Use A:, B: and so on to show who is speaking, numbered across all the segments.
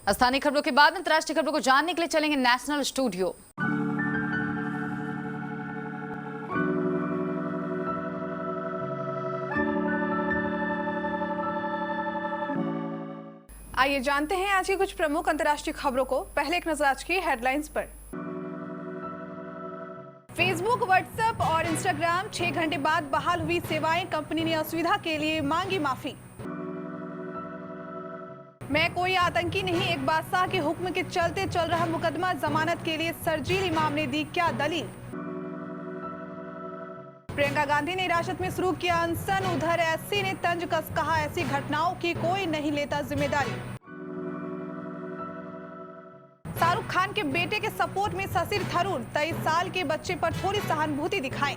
A: स्थानीय खबरों के बाद अंतर्राष्ट्रीय खबरों को जानने के लिए चलेंगे नेशनल स्टूडियो।
B: आइए जानते हैं आज की कुछ प्रमुख अंतर्राष्ट्रीय खबरों को। पहले एक नजर आज की हेडलाइंस पर। फेसबुक, व्हाट्सएप और इंस्टाग्राम 6 घंटे बाद बहाल हुई सेवाएं, कंपनी ने असुविधा के लिए मांगी माफी। मैं कोई आतंकी नहीं, एक बादशाह के हुक्म के चलते चल रहा मुकदमा, जमानत के लिए शर्जील इमाम ने दी क्या दलील। प्रियंका गांधी ने हिरासत में शुरू किया अनशन, उधर एससी ने तंज कस कहा ऐसी घटनाओं की कोई नहीं लेता जिम्मेदारी। शाहरुख खान के बेटे के सपोर्ट में शशि थरूर, 23 साल के बच्चे पर थोड़ी सहानुभूति दिखाएं।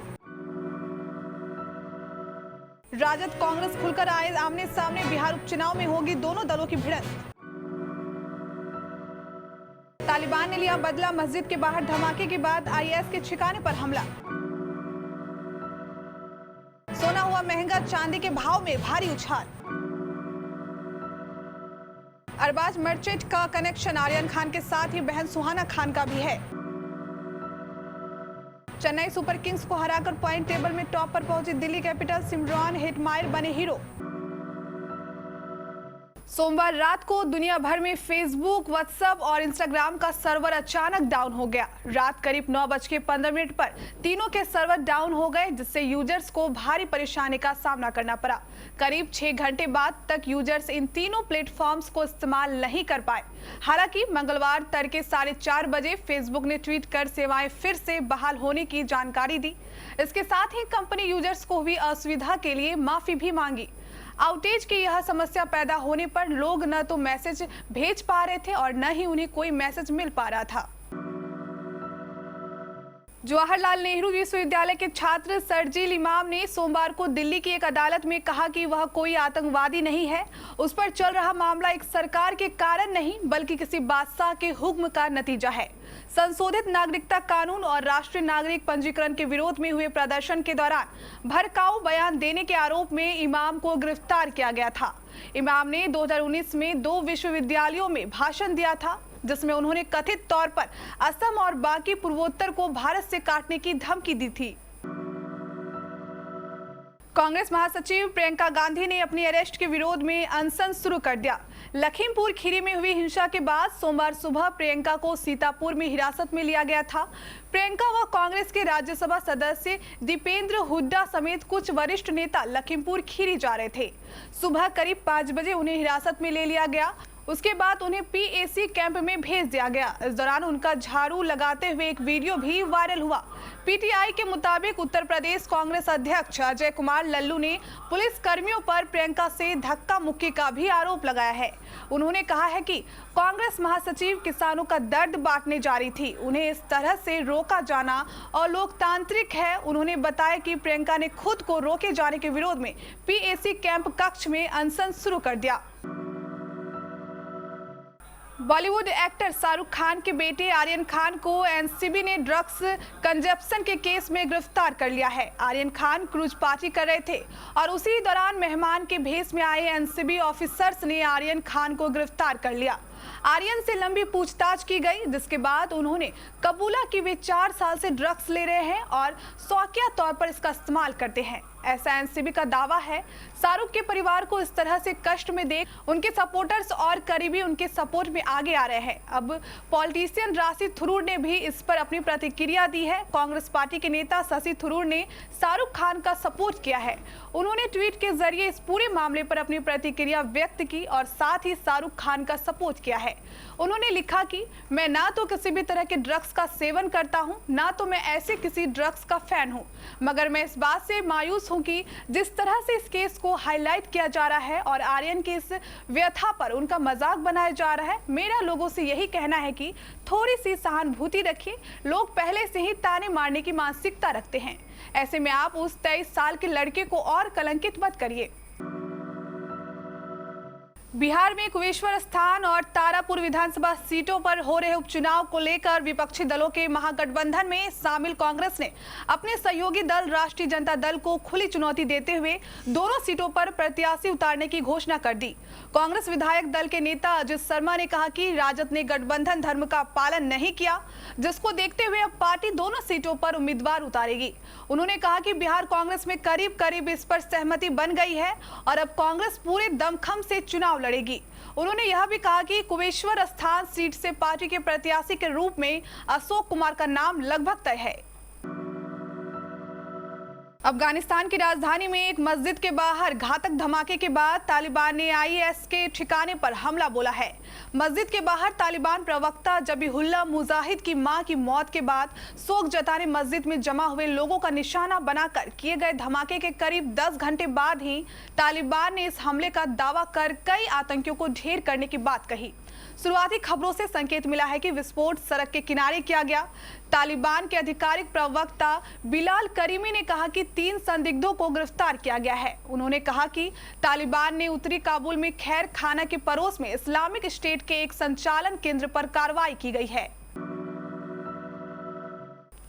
B: राजद कांग्रेस खुलकर आए आमने सामने, बिहार उपचुनाव में होगी दोनों दलों की भिड़ंत। तालिबान ने लिया बदला, मस्जिद के बाहर धमाके के बाद आईएस के ठिकाने पर हमला। सोना हुआ महंगा, चांदी के भाव में भारी उछाल। अरबाज मर्चेंट का कनेक्शन आर्यन खान के साथ ही बहन सुहाना खान का भी है। चेन्नई सुपर किंग्स को हराकर पॉइंट टेबल में टॉप पर पहुंची दिल्ली कैपिटल्स, इमरान हेटमायर बने हीरो। सोमवार रात को दुनिया भर में फेसबुक, व्हाट्सएप और इंस्टाग्राम का सर्वर अचानक डाउन हो गया। रात करीब 9:15 पर तीनों के सर्वर डाउन हो गए, जिससे यूजर्स को भारी परेशानी का सामना करना पड़ा। करीब 6 घंटे बाद तक यूजर्स इन तीनों प्लेटफॉर्म्स को इस्तेमाल नहीं कर पाए। हालांकि मंगलवार तड़के 4:30 बजे फेसबुक ने ट्वीट कर सेवाएं फिर से बहाल होने की जानकारी दी। इसके साथ ही कंपनी यूजर्स को हुई असुविधा के लिए माफी भी मांगी। आउटेज की यह समस्या पैदा होने पर लोग न तो मैसेज भेज पा रहे थे और न ही उन्हें कोई मैसेज मिल पा रहा था। जवाहरलाल नेहरू विश्वविद्यालय के छात्र शर्जील इमाम ने सोमवार को दिल्ली की एक अदालत में कहा कि वह कोई आतंकवादी नहीं है। उस पर चल रहा मामला एक सरकार के कारण नहीं बल्कि किसी बादशाह के हुक्म का नतीजा है। संशोधित नागरिकता कानून और राष्ट्रीय नागरिक पंजीकरण के विरोध में हुए प्रदर्शन के दौरान भड़काऊ बयान देने के आरोप में इमाम को गिरफ्तार किया गया था। इमाम ने 2019 में 2 विश्वविद्यालयों में भाषण दिया था, जिसमें उन्होंने कथित तौर पर असम और बाकी पूर्वोत्तर को भारत से काटने की धमकी दी थी। कांग्रेस महासचिव प्रियंका गांधी ने अपनी अरेस्ट के विरोध में अनशन शुरू कर दिया। लखीमपुर खीरी में हुई हिंसा के बाद सोमवार सुबह प्रियंका को सीतापुर में हिरासत में लिया गया था। प्रियंका व कांग्रेस के राज्यसभा सदस्य दीपेंद्र हुड्डा समेत कुछ वरिष्ठ नेता लखीमपुर खीरी जा रहे थे। सुबह करीब 5 बजे उन्हें हिरासत में ले लिया गया। उसके बाद उन्हें पीएसी कैंप में भेज दिया गया। इस दौरान उनका झाड़ू लगाते हुए एक वीडियो भी वायरल हुआ। पीटीआई के मुताबिक उत्तर प्रदेश कांग्रेस अध्यक्ष अजय कुमार लल्लू ने पुलिस कर्मियों पर प्रियंका से धक्का मुक्की का भी आरोप लगाया है। उन्होंने कहा है कि कांग्रेस महासचिव किसानों का दर्द बांटने जा रही थी, उन्हें इस तरह से रोका जाना अलोकतांत्रिक है। उन्होंने बताया कि प्रियंका ने खुद को रोके जाने के विरोध में पीएसी कैंप कक्ष में अनशन शुरू कर दिया। बॉलीवुड एक्टर शाहरुख खान के बेटे आर्यन खान को एनसीबी ने ड्रग्स कंजप्शन के केस में गिरफ्तार कर लिया है। आर्यन खान क्रूज पार्टी कर रहे थे और उसी दौरान मेहमान के भेस में आए एनसीबी ऑफिसर्स ने आर्यन खान को गिरफ्तार कर लिया। आर्यन से लंबी पूछताछ की गई, जिसके बाद उन्होंने कबूला कि वे 4 साल से ड्रग्स ले रहे हैं और शौकिया तौर पर इसका इस्तेमाल करते हैं, ऐसा एनसीबी का दावा है। शाहरुख के परिवार को इस तरह से कष्ट में देख उनके सपोर्टर्स और करीबी उनके सपोर्ट में आगे आ रहे हैं। अब पॉलिटिशियन राशि थरूर ने भी इस पर अपनी प्रतिक्रिया दी है। कांग्रेस पार्टी के नेता शशि थरूर ने शाहरुख खान का सपोर्ट किया है। उन्होंने ट्वीट के जरिए इस पूरे मामले पर अपनी प्रतिक्रिया व्यक्त की और साथ ही शाहरुख खान का सपोर्ट किया है। उन्होंने लिखा कि मैं ना तो किसी भी तरह के ड्रग्स का सेवन करता हूं, ना तो मैं ऐसे किसी ड्रग्स का फैन हूं, मगर मैं इस बात से मायूस हूं कि जिस तरह से इस केस को हाईलाइट किया जा रहा है और आर्यन की इस व्यथा पर उनका मजाक बनाया जा रहा है। मेरा लोगों से यही कहना है कि थोड़ी सी सहानुभूति रखिए। लोग पहले से ही ताने मारने की मानसिकता रखते हैं, ऐसे में आप उस 23 साल के लड़के को और कलंकित मत करिए। बिहार में कुशेश्वर स्थान और तारापुर विधानसभा सीटों पर हो रहे उपचुनाव को लेकर विपक्षी दलों के महागठबंधन में शामिल कांग्रेस ने अपने सहयोगी दल राष्ट्रीय जनता दल को खुली चुनौती देते हुए दोनों सीटों पर प्रत्याशी उतारने की घोषणा कर दी। कांग्रेस विधायक दल के नेता अजित शर्मा ने कहा कि राजद ने गठबंधन धर्म का पालन नहीं किया, जिसको देखते हुए अब पार्टी दोनों सीटों पर उम्मीदवार उतारेगी। उन्होंने कहा कि बिहार कांग्रेस में करीब करीब इस पर सहमति बन गई है और अब कांग्रेस पूरे दमखम से चुनाव लड़ेगी। उन्होंने यह भी कहा कि कुशेश्वर स्थान सीट से पार्टी के प्रत्याशी के रूप में अशोक कुमार का नाम लगभग तय है। अफगानिस्तान की राजधानी में एक मस्जिद के बाहर घातक धमाके के बाद तालिबान ने आईएस के ठिकाने पर हमला बोला है। मस्जिद के बाहर तालिबान प्रवक्ता जबीहुल्लाह मुजाहिद की मां की मौत के बाद शोक जताने मस्जिद में जमा हुए लोगों का निशाना बनाकर किए गए धमाके के करीब 10 घंटे बाद ही तालिबान ने इस हमले का दावा कर कई आतंकियों को ढेर करने की बात कही। शुरुआती खबरों से संकेत मिला है कि विस्फोट सड़क के किनारे किया गया। तालिबान के आधिकारिक प्रवक्ता बिलाल करीमी ने कहा कि 3 संदिग्धों को गिरफ्तार किया गया है। उन्होंने कहा कि तालिबान ने उत्तरी काबुल में खैर खाना के पड़ोस में इस्लामिक स्टेट के एक संचालन केंद्र पर कार्रवाई की गई है।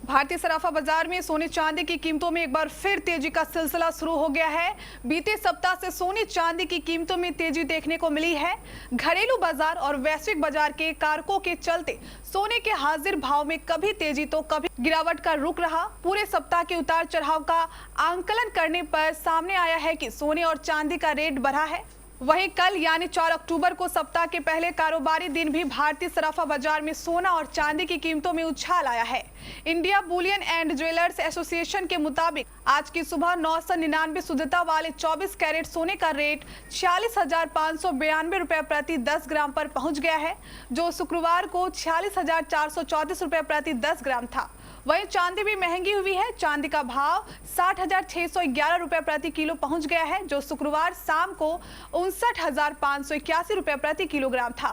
B: भारतीय सराफा बाजार में सोने चांदी की कीमतों में एक बार फिर तेजी का सिलसिला शुरू हो गया है। बीते सप्ताह से सोने चांदी की कीमतों में तेजी देखने को मिली है। घरेलू बाजार और वैश्विक बाजार के कारकों के चलते सोने के हाजिर भाव में कभी तेजी तो कभी गिरावट का रुख रहा। पूरे सप्ताह के उतार चढ़ाव का आंकलन करने पर सामने आया है कि सोने और चांदी का रेट बढ़ा है। वहीं कल यानी 4 अक्टूबर को सप्ताह के पहले कारोबारी दिन भी भारतीय सराफा बाजार में सोना और चांदी की कीमतों में उछाल आया है। India Boolean and jewellers association के मुताबिक आज की सुबह 999 शुद्धता वाले 24 कैरेट सोने का रेट 46,592 रुपए प्रति 10 ग्राम पर पहुंच गया है, जो शुक्रवार को 46,434 रुपए प्रति 10 ग्राम था। वहीं चांदी भी महंगी हुई है। चांदी का भाव 60,611 रुपए प्रति किलो पहुंच गया है, जो शुक्रवार शाम को 59,581 रुपए प्रति किलोग्राम था।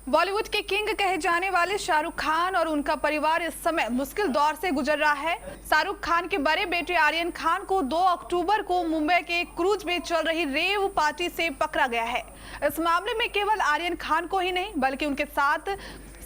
B: बॉलीवुड के किंग कहे जाने वाले शाहरुख खान और उनका परिवार इस समय मुश्किल दौर से गुजर रहा है। शाहरुख खान के बड़े बेटे आर्यन खान को 2 अक्टूबर को मुंबई के एक क्रूज में चल रही रेव पार्टी से पकड़ा गया है। इस मामले में केवल आर्यन खान को ही नहीं बल्कि उनके साथ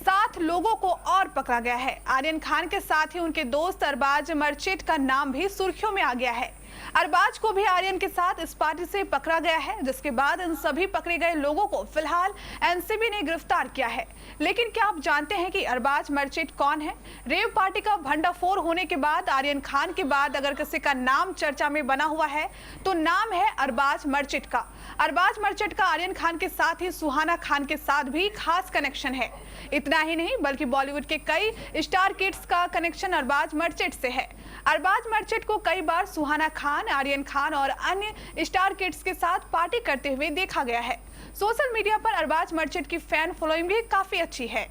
B: 7 लोगों को और पकड़ा गया है। आर्यन खान के साथ ही उनके दोस्त अरबाज मर्चेंट का नाम भी सुर्खियों में आ गया है। अरबाज को भी आर्यन के साथ इस पार्टी से पकड़ा गया है, जिसके बाद इन सभी पकड़े गए लोगों को फिलहाल एनसीबी ने गिरफ्तार किया है। लेकिन क्या आप जानते हैं कि अरबाज मर्चेंट कौन है? रेव पार्टी का भंडाफोड़ होने के बाद आर्यन खान के बाद अगर किसी का नाम चर्चा में बना हुआ है तो नाम है अरबाज मर्चेंट का। अरबाज मर्चेंट का आर्यन खान के साथ ही सुहाना खान के साथ भी खास कनेक्शन है। इतना ही नहीं बल्कि बॉलीवुड के कई स्टार किड्स का कनेक्शन अरबाज मर्चेंट से है। अरबाज मर्चेंट को कई बार सुहाना खान, आर्यन खान और अन्य स्टार किड्स के साथ पार्टी करते हुए देखा गया है। सोशल मीडिया पर अरबाज मर्चेंट की फैन फॉलोइंग भी काफी अच्छी है।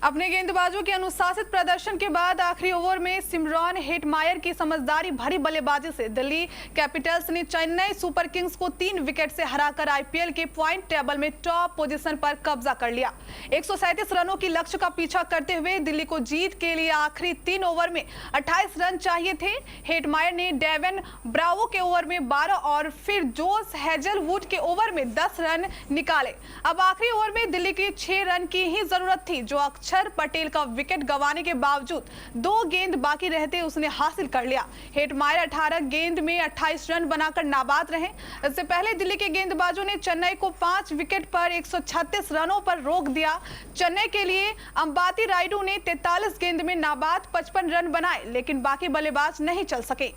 B: अपने गेंदबाजों के अनुशासित प्रदर्शन के बाद आखिरी ओवर में सिमरॉन हेटमायर की समझदारी भरी बल्लेबाजी से दिल्ली कैपिटल्स ने चेन्नई सुपर किंग्स को 3 विकेट से हराकर आईपीएल के पॉइंट टेबल में टॉप पोजीशन पर कब्जा कर लिया। 137 रनों की लक्ष्य का पीछा करते हुए दिल्ली को जीत के लिए आखिरी 3 ओवर में 28 रन चाहिए थे। हेटमायर ने डेवन ब्रावो के ओवर में 12 और फिर जोस हेजलवुड के ओवर में 10 रन निकाले। अब आखिरी ओवर में दिल्ली की 6 रन की ही जरूरत थी, जो अक्षर पटेल का विकेट गंवाने के बावजूद 2 गेंद बाकी रहते उसने हासिल कर लिया। हेटमायर 18 गेंद में 28 रन बनाकर नाबाद रहे। इससे पहले दिल्ली के गेंदबाजों ने चेन्नई को 5 विकेट पर 136 रनों पर रोक दिया। चेन्नई के लिए अंबाती रायडू ने 43 गेंद में नाबाद 55 रन बनाए, लेकिन बाकी बल्लेबाज नहीं चल सके।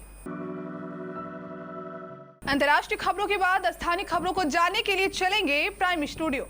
B: अंतर्राष्ट्रीय खबरों के बाद स्थानीय खबरों को जानने के लिए चलेंगे प्राइम स्टूडियो।